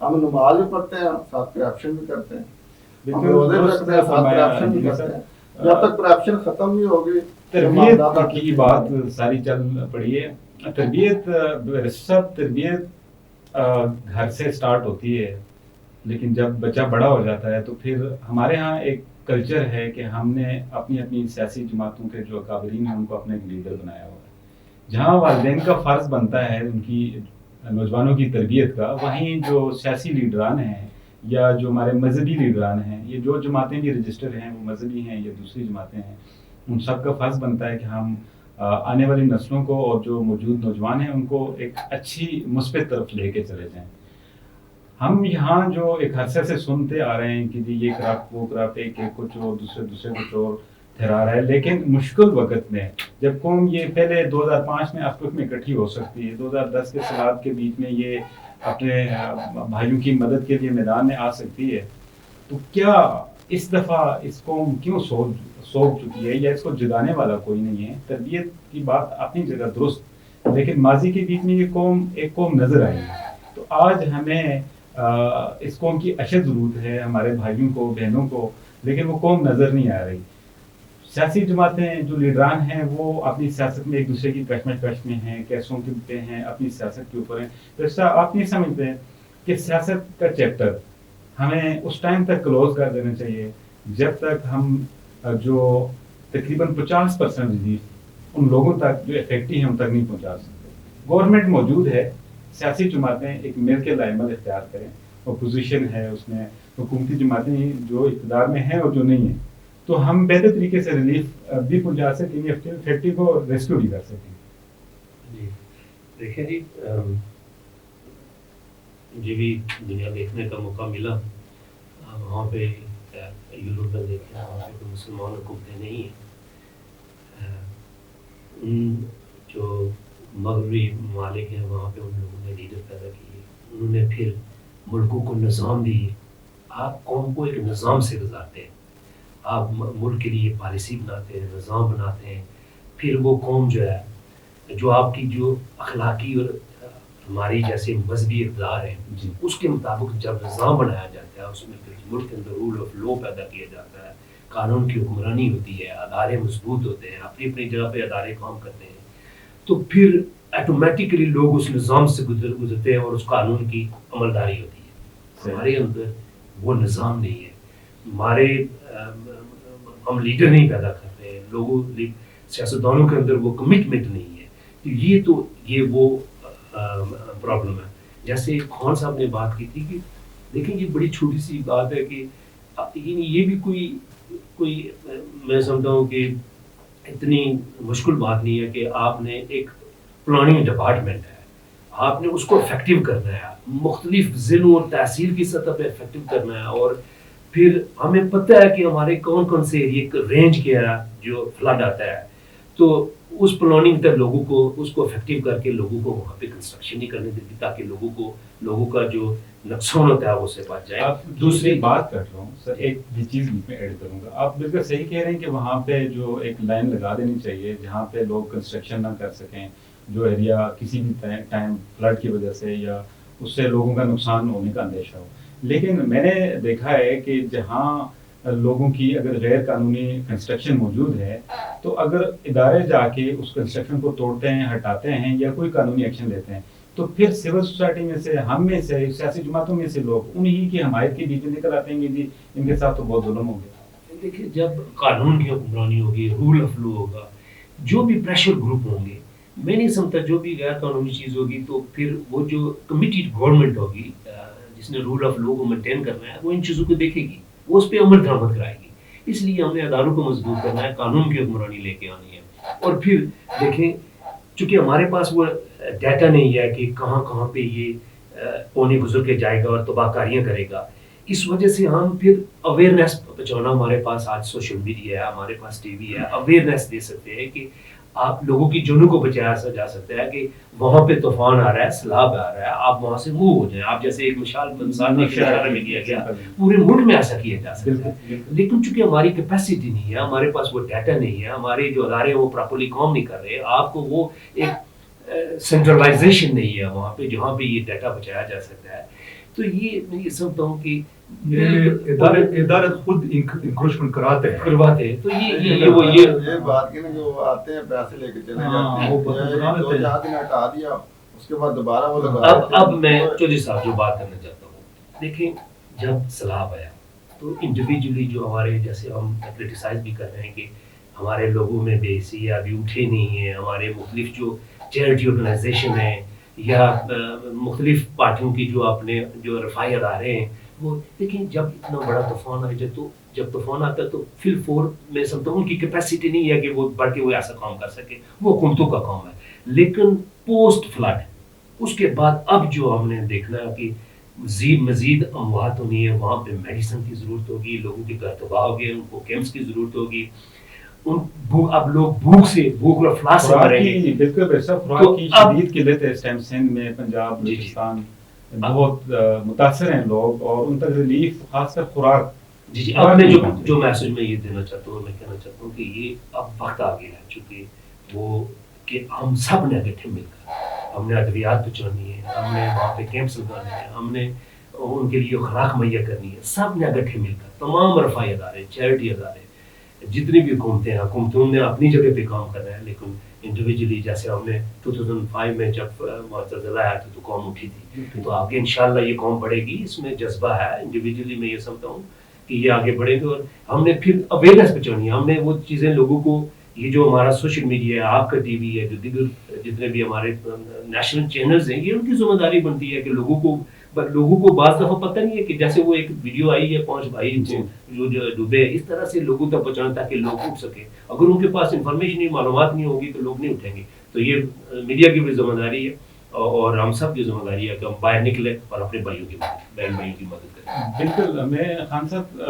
ہم نماز بھی پڑھتے ہیں ساتھ کرپشن بھی کرتے ہیں, ہم بالکل روزے بھی درست رکھتے ہیں ساتھ فرمایا کرپشن بھی جی کرتے صاحب. ہیں. جب تک کرپشن ختم نہیں ہوگی تربیت کی بات ساری چل پڑی ہے. تربیت سب تربیت گھر سے سٹارٹ ہوتی ہے, لیکن جب بچہ بڑا ہو جاتا ہے تو پھر ہمارے ہاں ایک کلچر ہے کہ ہم نے اپنی اپنی سیاسی جماعتوں کے جو اکابرین ہیں ان کو اپنے لیڈر بنایا ہوا ہے. جہاں والدین کا فرض بنتا ہے ان کی نوجوانوں کی تربیت کا, وہیں جو سیاسی لیڈران ہیں یا جو ہمارے مذہبی لیڈران ہیں, یہ جو جماعتیں بھی رجسٹر ہیں وہ مذہبی ہیں یا دوسری جماعتیں ہیں, ان سب کا فرض بنتا ہے کہ ہم آنے والی نسلوں کو اور جو موجود نوجوان ہیں ان کو ایک اچھی مثبت طرف لے کے چلے جائیں. ہم یہاں جو ایک عرصے سے سنتے آ رہے ہیں کہ جی یہ کرپٹ وہ کرپٹ, ایک کچھ اور دوسرے کچھ اور ٹھہرا رہا ہے, لیکن مشکل وقت میں جب قوم یہ پہلے 2005 میں افق میں اکٹھی ہو سکتی ہے, 2010 کے سیلاب کے بیچ میں یہ اپنے بھائیوں کی مدد کے لیے میدان میں آ سکتی ہے, تو کیا اس دفعہ اس قوم کیوں سوچ چکی ہے یا اس کو جگانے والا کوئی نہیں ہے؟ تربیت کی بات اپنی جگہ درست, لیکن ماضی کے بیچ میں یہ ایک قوم نظر آئی ہے. تو آج ہمیں اس قوم کی اشد ضرورت ہے, ہمارے بھائیوں کو بہنوں کو, لیکن وہ قوم نظر نہیں آ رہی. سیاسی جماعتیں جو لیڈران ہیں وہ اپنی سیاست میں ایک دوسرے کی کشمکش میں ہیں, کیسوں کے پہ ہیں, اپنی سیاست کے اوپر ہیں. تو اس طرح آپ نہیں سمجھتے ہیں کہ سیاست کا چیپٹر ہمیں اس ٹائم تک کلوز کر دینا چاہیے جب تک ہم جو تقریباً 50% ریلیف ان لوگوں تک جو افیکٹی ہیں ان تک نہیں پہنچا سکتے. گورنمنٹ موجود ہے, سیاسی جماعتیں ایک مل کے لائمل اختیار کریں, اپوزیشن ہے اس میں, حکومتی جماعتیں جو اقتدار میں ہیں اور جو نہیں ہیں, تو ہم بہتر طریقے سے ریلیف بھی پہنچا سکیں, افیکٹو کو ریسکیو بھی کر سکیں. جی دیکھیں جی, مجھے بھی دنیا دیکھنے کا موقع ملا, وہاں پہ یورپ میں دیکھا, وہاں پہ مسلمان حکومتیں نہیں ہیں. ان جو مغربی ممالک ہیں وہاں پہ ان لوگوں نے لیڈر پیدا کیے, انہوں نے پھر ملکوں کو نظام دیے. آپ قوم کو ایک نظام سے گزارتے ہیں, آپ ملک کے لیے پالیسی بناتے ہیں, نظام بناتے ہیں, پھر وہ قوم جو ہے جو آپ کی جو اخلاقی اور ہماری جیسے مذہبی اقدار ہیں جی اس کے مطابق جب نظام بنایا جاتا ہے, اس میں پھر ملک کے اندر رول آف لا پیدا کیا جاتا ہے, قانون کی حکمرانی ہوتی ہے, ادارے مضبوط ہوتے ہیں, اپنی اپنی جگہ پہ ادارے کام کرتے ہیں, تو پھر آٹومیٹکلی لوگ اس نظام سے گزرتے ہیں اور اس قانون کی عملداری ہوتی ہے. ہمارے اندر وہ نظام نہیں ہے, ہمارے ہم لیڈر نہیں پیدا کر رہے ہیں, لوگوں سیاستدانوں کے اندر وہ کمٹمنٹ نہیں ہے. تو یہ وہ پرابلم ہے. جیسے خان صاحب نے بات کی تھی کہ دیکھیں یہ بڑی چھوٹی سی بات ہے کہ یہ بھی کوئی میں سمجھتا ہوں کہ اتنی مشکل بات نہیں ہے کہ آپ نے ایک پلاننگ ڈپارٹمنٹ ہے, آپ نے اس کو افیکٹو کرنا ہے, مختلف ضلعوں اور تحصیل کی سطح پہ افیکٹو کرنا ہے, اور پھر ہمیں پتہ ہے کہ ہمارے کون کون سے ایریے رینج کیا ہے جو فلڈ آتا ہے, تو اس پلاننگ تک لوگوں کو افیکٹو کر کے لوگوں کو وہاں پہ کنسٹرکشن نہیں کرنے دیتی تاکہ لوگوں کا جو نقصان ہوتا ہے وہ سے بچ جائے. آپ دوسری بات کر رہا ہوں سر, ایک بھی چیز میں ایڈ کروں گا. آپ بالکل صحیح کہہ رہے ہیں کہ وہاں پہ جو ایک لائن لگا دینی چاہیے جہاں پہ لوگ کنسٹرکشن نہ کر سکیں, جو ایریا کسی بھی ٹائم فلڈ کی وجہ سے یا اس سے لوگوں کا نقصان ہونے کا اندیشہ ہو. لیکن میں نے دیکھا ہے کہ جہاں لوگوں کی اگر غیر قانونی کنسٹرکشن موجود ہے تو اگر ادارے جا کے اس کنسٹرکشن کو توڑتے ہیں, ہٹاتے ہیں یا کوئی قانونی ایکشن لیتے ہیں, تو پھر سول سوسائٹی میں سے, ہم میں سے, سیاسی جماعتوں میں سے لوگ انہی کی حمایت کے بیچ میں نکل آتے ہیں کہ جی ان کے ساتھ تو بہت ظلم ہو گیا. دیکھیے جب قانون کی حکمرانی ہوگی, رول آف لا ہوگا, جو بھی پریشر گروپ ہوں گے, میں نہیں سمجھتا جو بھی غیر قانونی چیز ہوگی تو پھر وہ جو کمیٹیڈ گورنمنٹ ہوگی جس نے رول آف لا کو مینٹین کرنا ہے وہ ان چیزوں کو دیکھے گی, وہ اس پہ عمل درآمد کرائے گی. اس لیے ہم نے اداروں کو مضبوط کرنا ہے, قانون کی حکمرانی لے کے آنی ہے, اور پھر دیکھیں چونکہ ہمارے پاس وہ ڈیٹا نہیں ہے کہ کہاں پہ یہ پونے گزر کے جائے گا اور تباہ کاریاں کرے گا, اس وجہ سے ہم پھر اویئرنیس پہنچانا, ہمارے پاس آج سوشل میڈیا ہے, ہمارے پاس ٹی وی ہے, اویئرنیس دے سکتے ہیں کہ آپ لوگوں کی جنوں کو بچایا جا سکتا ہے کہ وہاں پہ طوفان آ رہا ہے, سیلاب آ رہا ہے, آپ وہاں سے موو ہو جائیں. آپ جیسے ایک مثال میں دیا گیا, پورے ملک میں ایسا کیا جا سکتا ہے, لیکن چونکہ ہماری کیپیسٹی نہیں ہے, ہمارے پاس وہ ڈیٹا نہیں ہے, ہمارے جو ادارے وہ پراپرلی کام نہیں کر رہے, آپ کو وہ ایک سینٹرلائزیشن نہیں ہے وہاں پہ جہاں پہ یہ ڈیٹا بچایا جا سکتا ہے. تو یہ میں یہ سمجھتا ہوں کہ یہ ادارے خود انکروچمنٹ کراتے ہیں کرواتے ہیں. تو یہ بات کی نا کہ وہ آتے ہیں پیسے لے کے چلے ہاں، جاتے وہ ہیں، بنا دو لیتے ہیں. چار دن ہٹا دیا اس کے بعد دوبارہ وہ لگا دیتے ہیں. اب میں چودھری صاحب جو بات کرنا چاہتا ہوں، دیکھیں جب سیلاب آیا تو انڈیویجولی جو ہمارے جیسے ہم کرٹیسائز بھی کر رہے ہیں کہ ہمارے لوگوں میں بے حسی ابھی اٹھے نہیں ہیں، ہمارے مختلف جو چیریٹی آرگنائزیشن ہیں یا مختلف پارٹیوں کی جو اپنے جو رفائی ادارے ہیں، وہ دیکھیں جب اتنا بڑا طوفان آئے جب طوفان آتا ہے تو فی الفور میں سمجھتا ہوں ان کی کیپیسٹی نہیں ہے کہ وہ بڑھ کے وہ ایسا کام کر سکے، وہ حکومتوں کا کام ہے. لیکن پوسٹ فلڈ اس کے بعد اب جو ہم نے دیکھنا ہے کہ مزید اموات ہونی ہے، وہاں پہ میڈیسن کی ضرورت ہوگی، لوگوں کے گھر تباہ ہو گئے، ان کو کیمپس کی ضرورت ہوگی، اب لوگ بھوک اور افلاس سے مریں گے. بالکل ویسا خوراک کی شدید قلت ہے اس ٹائم سندھ میں، پنجاب، بلوچستان بہت متاثر ہیں لوگ اور ان تک ریلیف خاص کر خوراک. جی اب میں جو میسج میں یہ دینا چاہتا ہوں، میں کہنا چاہتا ہوں کہ یہ اب وقت آ گیا ہے چونکہ وہ کہ ہم سب نے اکٹھے مل کر ہم نے ادویات پہنچانی ہے، ہم نے وہاں پہ کیمپس لگانے ہیں، ہم نے ان کے لیے خوراک مہیا کرنی ہے. سب نے اکٹھے مل کر تمام رفائی ادارے، چیریٹی ادارے، جتنی بھی حکومتوں نے اپنی جگہ پہ کام کر رہے ہیں، لیکن انڈیویجولی جیسے ہم نے 2005 میں جب زلزلہ آیا تو قوم اٹھی تھی، تو آگے انشاءاللہ یہ قوم بڑھے گی. اس میں جذبہ ہے. انڈیویجولی میں یہ سمجھتا ہوں کہ یہ آگے بڑھے گا اور ہم نے پھر اویئرنیس پہنچانی ہے. ہم نے وہ چیزیں لوگوں کو، یہ جو ہمارا سوشل میڈیا ہے، آپ کا ٹی وی ہے، جو دیگر جتنے بھی ہمارے نیشنل چینلز ہیں، یہ ان کی ذمہ داری بنتی ہے کہ لوگوں کو بعض دفعہ پتہ نہیں ہے کہ جیسے وہ ایک ویڈیو آئی ہے 5 بھائی جو ڈوبے، اس طرح سے لوگوں تک پہنچانا تاکہ لوگ اٹھ سکیں. اگر ان کے پاس انفارمیشن نہیں، معلومات نہیں ہوگی تو لوگ نہیں اٹھیں گے. تو یہ میڈیا کی بھی ذمہ داری ہے اور ہم سب کی ذمہ داری ہے کہ ہم باہر نکلیں اور اپنے بہن بھائیوں کی مدد کریں. بالکل. میں خان صاحب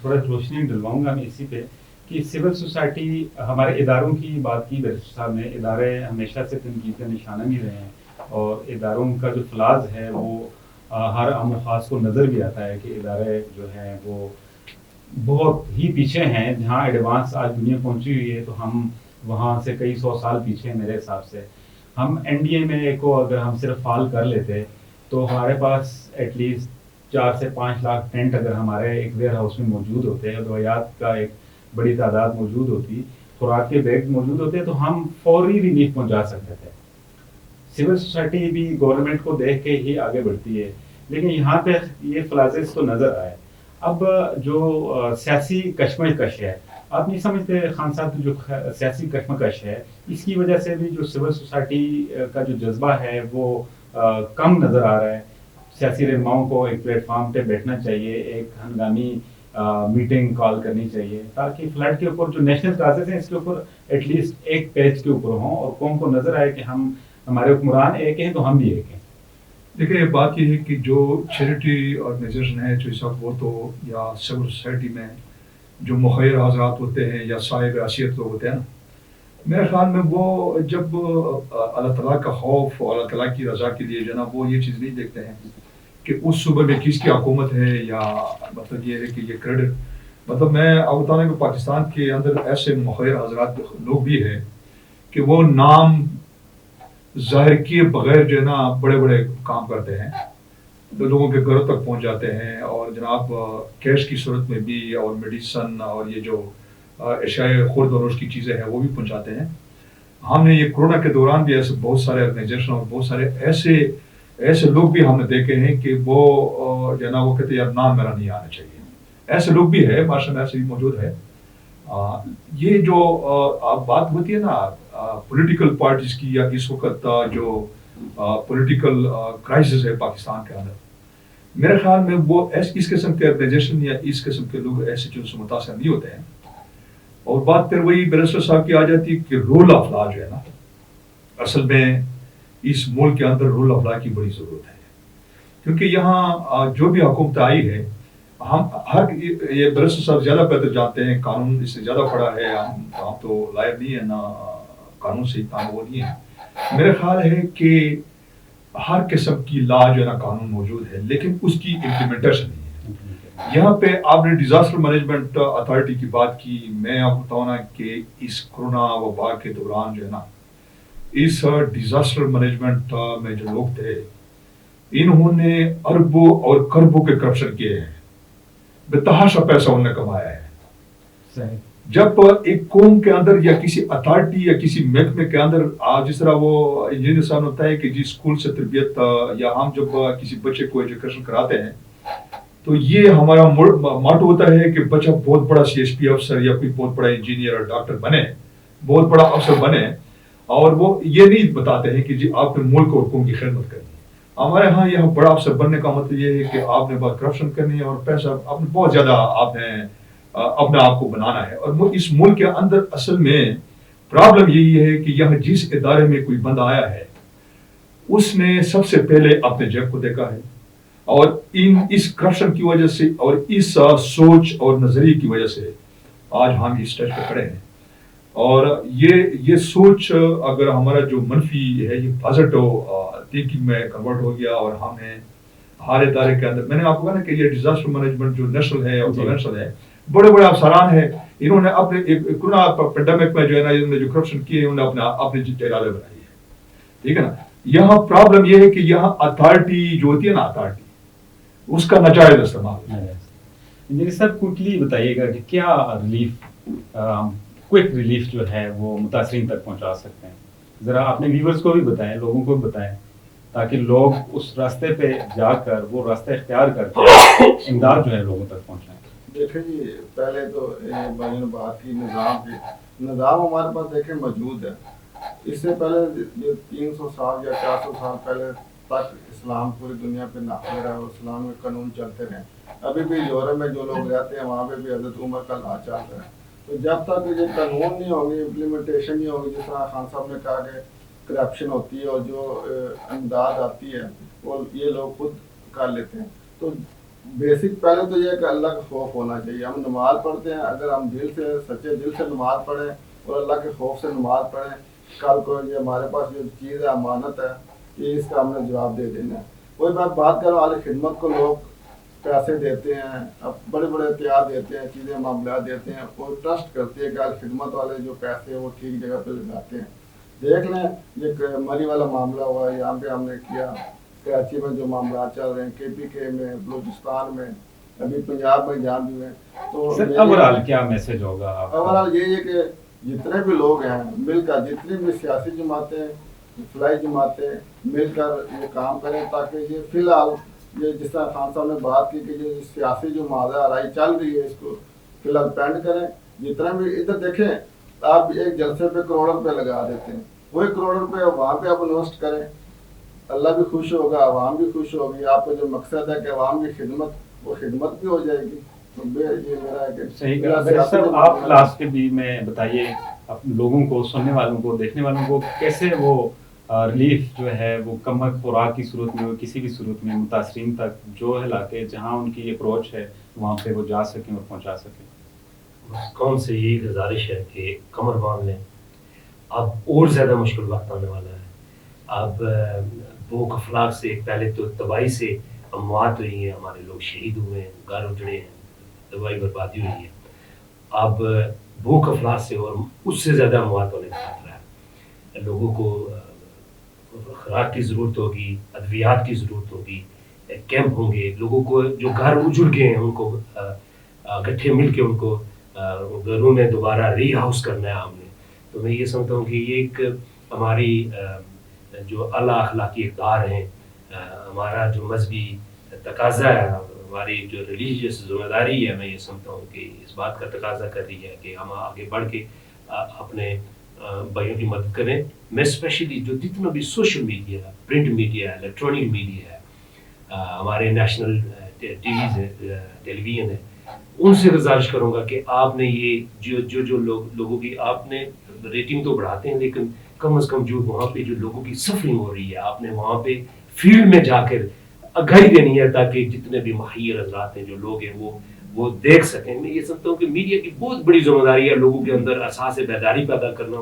تھوڑا روشنی ڈلواؤں گا میں اسی پہ کہ سول سوسائٹی ہمارے اداروں کی بات کی بیرسٹر صاحب نے. ادارے ہمیشہ سے تنقید کا نشانہ بھی رہے ہیں اور اداروں کا جو فلاز ہے وہ ہر عام و خاص کو نظر بھی آتا ہے کہ ادارے جو ہیں وہ بہت ہی پیچھے ہیں. جہاں ایڈوانس آج دنیا پہنچی ہوئی ہے تو ہم وہاں سے کئی 100 سال پیچھے ہیں میرے حساب سے. ہم این ڈی اے میں کو اگر ہم صرف فعال کر لیتے تو ہمارے پاس ایٹ لیسٹ 4 سے 5 لاکھ ٹینٹ اگر ہمارے ایک ویئر ہاؤس میں موجود ہوتے ہیں، ادویات کا ایک بڑی تعداد موجود ہوتی، خوراک کے بیگ موجود ہوتے تو ہم فوری ریلیف پہنچا سکتے تھے. سول سوسائٹی بھی گورنمنٹ کو دیکھ کے ہی آگے بڑھتی ہے، لیکن یہاں پہ یہ فلازز تو نظر آئے. اب جو سیاسی کشمکش ہے، آپ نہیں سمجھتے خان صاحب جو سیاسی کشمکش ہے اس کی وجہ سے بھی جو سول سوسائٹی کا جو جذبہ ہے وہ کم نظر آ رہا ہے. سیاسی رہنماؤں کو ایک پلیٹ فارم پہ بیٹھنا چاہیے، ایک ہنگامی میٹنگ کال کرنی چاہیے تاکہ فلڈ کے اوپر جو نیشنل کازز ہیں اس کے اوپر ایٹ لیسٹ ایک پیج کے اوپر ہوں اور قوم کو نظر آئے کہ ہمارے حکمران ایک ہیں تو ہم بھی ایک ہیں. دیکھیں بات یہ ہے کہ جو چیریٹی آرگنائزیشن ہے جو اس وقت وہ تو یا سول سوسائٹی میں جو مخیر حضرات ہوتے ہیں یا صاحب حیثیت لوگ ہوتے ہیں نا، میرے خیال میں وہ جب اللہ تعالیٰ کا خوف اور اللہ تعالیٰ کی رضا کے لیے جو ہے نا وہ یہ چیز نہیں دیکھتے ہیں کہ اس صوبے میں کس کی حکومت ہے، یا مطلب یہ ہے کہ یہ کریڈٹ، مطلب میں آپ بتا رہا ہوں کہ پاکستان کے اندر ایسے مخیر حضرات لوگ بھی ہیں کہ وہ نام ظاہر کیے بغیر جو ہے نا بڑے بڑے کام کرتے ہیں، تو لوگوں کے گھروں تک پہنچ جاتے ہیں اور جناب کیش کی صورت میں بھی اور میڈیسن اور یہ جو اشیاء خورد و نوش کی چیزیں ہیں وہ بھی پہنچاتے ہیں. ہم نے یہ کورونا کے دوران بھی ایسے بہت سارے آرگنائزیشن اور بہت سارے ایسے لوگ بھی ہم نے دیکھے ہیں کہ وہ جو ہے نا وہ کہتے ہیں یار نام میرا نہیں آنا چاہیے. ایسے لوگ بھی ہے، معاشرے میں ایسے بھی موجود ہے. یہ جو بات ہوتی ہے نا پولیٹیکل پارٹیز کی، یا اس وقت جو پولیٹیکل کرائسس ہے پاکستان کے اندر، میرے خیال میں وہ اس قسم کے آرگنائزیشن یا اس قسم کے لوگ ایسے چیزوں سے متاثر نہیں ہوتے ہیں. اور بات پھر وہی بیرسٹر صاحب کی آ جاتی ہے کہ رول آف لا جو ہے نا، اصل میں اس ملک کے اندر رول آف لا کی بڑی ضرورت ہے. کیونکہ یہاں جو بھی حکومت آئی ہے، ہم یہ بیرسٹر صاحب زیادہ بہتر جانتے ہیں، قانون اس سے زیادہ پڑھا ہے، ہم تو لائر نہیں ہے، نہ قانون سے اتنا وہ نہیں ہے. میرا خیال ہے کہ ہر قسم کی لا جو ہے نا قانون موجود ہے، لیکن اس کی امپلیمنٹیشن نہیں ہے. یہاں پہ آپ نے ڈیزاسٹر مینجمنٹ اتھارٹی کی بات کی. میں آپ کو بتاؤں نا کہ اس کورونا وبا کے دوران جو ہے نا اس ڈیزاسٹر مینجمنٹ میں جو لوگ تھے انہوں نے اربوں اور کربوں کے کرپشن کیے ہیں, بتحاشا پیسہ انہوں نے کمایا ہے. صحیح. جب ایک قوم کے اندر یا کسی اتھارٹی یا کسی محکمے کے اندر جس طرح وہ انجینئر صاحب ہوتا ہے کہ جی اسکول سے تربیت, یا ہم جب کسی بچے کو ایجوکیشن کراتے ہیں تو یہ ہمارا موٹو ہوتا ہے کہ بچہ بہت بڑا CSP افسر یا کوئی بہت بڑا انجینئر اور ڈاکٹر بنے, بہت بڑا افسر بنے, اور وہ یہ نہیں بتاتے ہیں کہ جی آپ نے ملک اور قوم کی خدمت کرنی ہے. ہمارے ہاں یہاں بڑا افسر بننے کا مطلب یہ ہے کہ آپ نے بہت کرپشن کرنی ہے اور پیسہ بہت زیادہ آپ نے اپنے آپ کو بنانا ہے. اور اس ملک کے اندر اصل میں پرابلم یہی ہے کہ یہاں جس ادارے میں کوئی بندہ آیا ہے اس نے سب سے پہلے اپنے جیب کو دیکھا ہے, اور اس کرپشن کی وجہ سے اور اس سوچ اور نظریے کی وجہ سے آج ہم اس اسٹیج پہ کھڑے ہیں. اور یہ سوچ اگر ہمارا جو منفی ہے یہ پازیٹو تھنکنگ میں کنورٹ ہو گیا, اور ہم نے ہر ادارے کے اندر, میں نے آپ کو کہا نا کہ یہ ڈیزاسٹر مینجمنٹ جو نیشنل ہے اور پروونشل ہے, بڑے بڑے افسران ہیں, انہوں نے اپنے کورونا پینڈیمک میں جو ہے نا انہوں نے جو کرپشن کیے ہیں انہوں نے اپنے ارادے بنائی ہے. ٹھیک ہے نا. یہاں پرابلم یہ ہے کہ یہاں اتھارٹی جو ہوتی ہے نا, اتھارٹی اس کا ناجائز استعمال. انجینئر صاحب کوئکلی بتائیے گا کہ کیا ریلیف, کوئک ریلیف جو ہے وہ متاثرین تک پہنچا سکتے ہیں؟ ذرا اپنے ویورز کو بھی بتائیں, لوگوں کو بھی بتائیں, تاکہ لوگ اس راستے پہ جا کر وہ راستہ اختیار کر کے امداد جو ہے لوگوں تک پہنچائیں. دیکھیں جی, پہلے تو بھائی نے بات کی نظام کی, نظام ہمارے پاس دیکھیں موجود ہے. اس سے پہلے جو 300 سال یا 400 سال پہلے تک اسلام پوری دنیا پہ نافذ رہا اور اسلام کے قانون چلتے رہے. ابھی بھی یورپ میں جو لوگ رہتے ہیں وہاں پہ بھی حضرت عمر کا لا چل رہا ہے. تو جب تک یہ قانون نہیں ہوں گے, امپلیمنٹیشن نہیں ہوگی, جس طرح خان صاحب نے کہا کہ کرپشن ہوتی ہے اور جو امداد آتی ہے وہ یہ لوگ خود کر لیتے ہیں. تو بیسک پہلے تو یہ کہ اللہ کا خوف ہونا چاہیے. ہم نماز پڑھتے ہیں, اگر ہم دل سے سچے دل سے نماز پڑھیں اور اللہ کے خوف سے نماز پڑھیں, کل کو یہ ہمارے پاس جو چیز ہے امانت ہے, یہ اس کا ہم نے جواب دے دینا ہے. وہی میں بات کر رہا ہوں, اعلی خدمت کو لوگ پیسے دیتے ہیں, اب بڑے بڑے احتیاط دیتے ہیں, چیزیں معاملات دیتے ہیں, وہ ٹرسٹ کرتے ہیں کہ اعلی خدمت والے جو پیسے ہیں وہ ٹھیک جگہ پہ لگاتے ہیں. دیکھ لیں یہ مری والا معاملہ ہوا ہے, یہاں پہ ہم نے کیا, کراچی میں جو معاملات چل رہے ہیں, KPK میں, بلوچستان میں, ابھی پنجاب میں جان بھی ہیں. تو اوورال کیا میسج ہوگا؟ اوورال یہی ہے کہ جتنے بھی لوگ ہیں مل کر, جتنی بھی سیاسی جماعتیں, فلائی جماعتیں مل کر یہ کام کریں, تاکہ یہ فی الحال یہ جس طرح خان صاحب نے بات کی کہ یہ سیاسی جو ماضا رائی چل رہی ہے اس کو فی الحال پینڈ کریں. جتنا بھی ادھر دیکھیں, آپ ایک جلسے پہ کروڑ روپے لگا دیتے ہیں, وہی کروڑ روپے وہاں پہ آپ انویسٹ کریں, اللہ بھی خوش ہوگا, عوام بھی خوش ہوگی. آپ کا جو مقصد ہے کہ عوام کی خدمت, وہ خدمت بھی ہو جائے گی. یہ میرا ہے کہ صحیح کہا. آپ لاسٹ کے بھی میں بتائیے لوگوں کو, سننے والوں کو, دیکھنے والوں کو, کیسے وہ ریلیف جو ہے وہ کم خوراک کی صورت میں, کسی بھی صورت میں متاثرین تک جو علاقے جہاں ان کی اپروچ ہے وہاں پہ وہ جا سکیں اور پہنچا سکیں. بس قوم سے یہی گزارش ہے کہ کمر باندھ لیں, اب اور زیادہ مشکل وقت آنے والا ہے. اب بھوک افلاک سے پہلے تو تباہی سے اموات ہوئی ہیں, ہمارے لوگ شہید ہوئے ہیں, گھر اجڑے ہیں, تباہی بربادی ہوئی ہے. اب بھوک افلاک سے اور اس سے زیادہ اموات ہونے کا خطرہ ہے. لوگوں کو خوراک کی ضرورت ہوگی, ادویات کی ضرورت ہوگی, کیمپ ہوں گے, لوگوں کو جو گھر اجڑ گئے ہیں ان کو اکٹھے مل کے ان کو گھروں میں دوبارہ ری ہاؤس کرنا ہے ہم نے. تو میں یہ سمجھتا ہوں کہ یہ ایک ہماری جو اعلیٰ اخلاقی اقدار ہیں, ہمارا جو مذہبی تقاضا ہے, ہماری جو ریلیجیس ذمہ داری ہے, میں یہ سمجھتا ہوں کہ اس بات کا تقاضا کر رہی ہے کہ ہم آگے بڑھ کے اپنے بھائیوں کی مدد کریں. میں اسپیشلی جو جتنا بھی social media, print media, electronic media ہے, ہمارے نیشنل ٹیلی ویژن ہے, ان سے گزارش کروں گا کہ آپ نے یہ جو لوگوں کی آپ نے ریٹنگ تو بڑھاتے ہیں, لیکن کم از کم جو وہاں پہ جو لوگوں کی سفرنگ ہو رہی ہے, آپ نے وہاں پہ فیلڈ میں جا کر آگاہی دینی ہے, تاکہ جتنے بھی ماہر حضرات ہیں, جو لوگ ہیں, وہ دیکھ سکیں. میں یہ سمجھتا ہوں کہ میڈیا کی بہت بڑی ذمہ داری ہے لوگوں کے اندر احساس بیداری پیدا کرنا,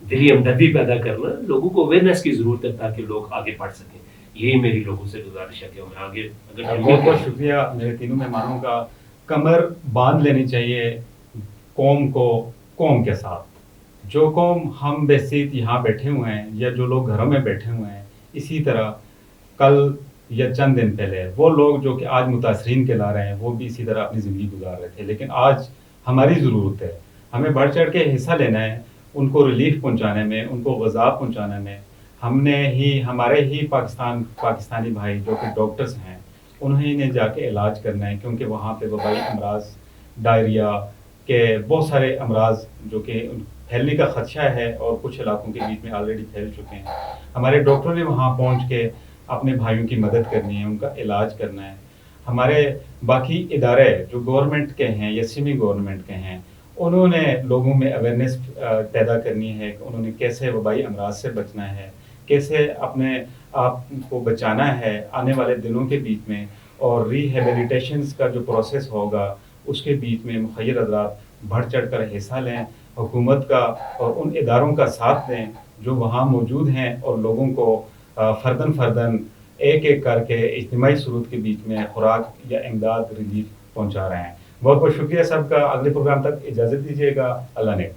دلی ہمدردی پیدا کرنا. لوگوں کو اویئرنیس کی ضرورت ہے تاکہ لوگ آگے بڑھ سکیں. یہی میری لوگوں سے گزارش ہے کہ ہمیں آگے. بہت بہت شکریہ میرے تینوں مہمانوں کا. کمر باندھ لینی چاہیے قوم کو قوم کے ساتھ. جو قوم ہم بحثیت یہاں بیٹھے ہوئے ہیں یا جو لوگ گھروں میں بیٹھے ہوئے ہیں, اسی طرح کل یا چند دن پہلے وہ لوگ جو کہ آج متاثرین کہلا رہے ہیں وہ بھی اسی طرح اپنی زندگی گزار رہے تھے، لیکن آج ہماری ضرورت ہے، ہمیں بڑھ چڑھ کے حصہ لینا ہے ان کو ریلیف پہنچانے میں، ان کو غذا پہنچانے میں۔ ہم نے ہی ہمارے ہی پاکستانی بھائی جو کہ ڈاکٹرز ہیں انہیں نے جا کے علاج کرنا ہے، کیونکہ وہاں پہ وبائی امراض، ڈائریا کے بہت سارے امراض جو کہ پھیلنے کا خدشہ ہے اور کچھ علاقوں کے بیچ میں آلریڈی پھیل چکے ہیں۔ ہمارے ڈاکٹروں نے وہاں پہنچ کے اپنے بھائیوں کی مدد کرنی ہے، ان کا علاج کرنا ہے۔ ہمارے باقی ادارے جو گورنمنٹ کے ہیں یا سیمی گورنمنٹ کے ہیں انہوں نے لوگوں میں اویئرنیس پیدا کرنی ہے کہ انہوں نے کیسے وبائی امراض سے بچنا ہے، کیسے اپنے آپ کو بچانا ہے آنے والے دنوں کے بیچ میں، اور ریہیبلیٹیشنز کا جو پروسیس ہوگا اس کے بیچ میں مخیر حضرات بڑھ چڑھ کر حصہ لیں، حکومت کا اور ان اداروں کا ساتھ دیں جو وہاں موجود ہیں اور لوگوں کو فرداً ایک ایک کر کے اجتماعی صورت کے بیچ میں خوراک یا امداد ریلیف پہنچا رہے ہیں۔ بہت بہت شکریہ سب کا۔ اگلے پروگرام تک اجازت دیجیے گا۔ اللہ نے